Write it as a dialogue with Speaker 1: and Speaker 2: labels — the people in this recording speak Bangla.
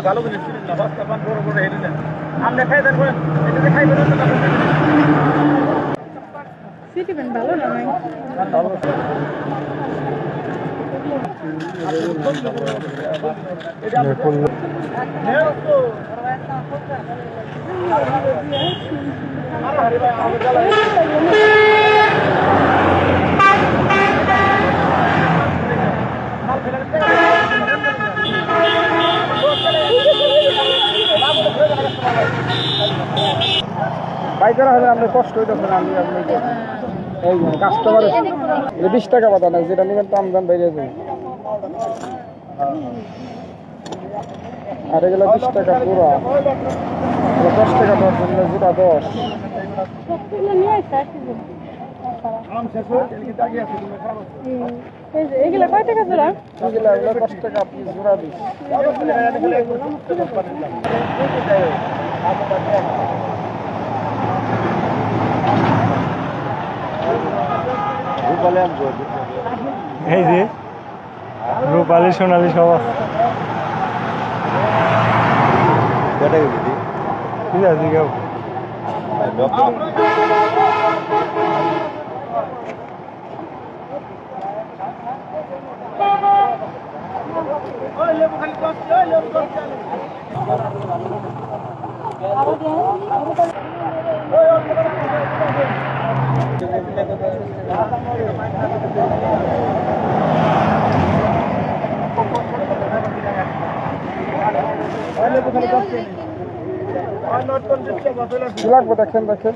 Speaker 1: ভালো করে বড় বড় হেঁটে দেন আমরা খাই দেখবেন এটা খাই
Speaker 2: সিটি ব্যান্ড ভালো না নাই
Speaker 1: পাইকারা হবে আপনার কষ্ট হইতেছে না। আমি এই কাস্টমার 20 টাকা পাতা না, যেটা নেবেন দাম দাম বেড়ে যাবে। আর এগুলো 20 টাকা পুরা, 10 টাকা দশ জোড়া 10।
Speaker 2: এগুলা কয় টাকা জোড়া?
Speaker 1: এগুলো 10 টাকা পিস জোড়া দিস।
Speaker 3: এই যে রূপালী সোনালী সব আছে। ঠিক আছে কেউ
Speaker 1: লাগবে দেখেন দেখেন।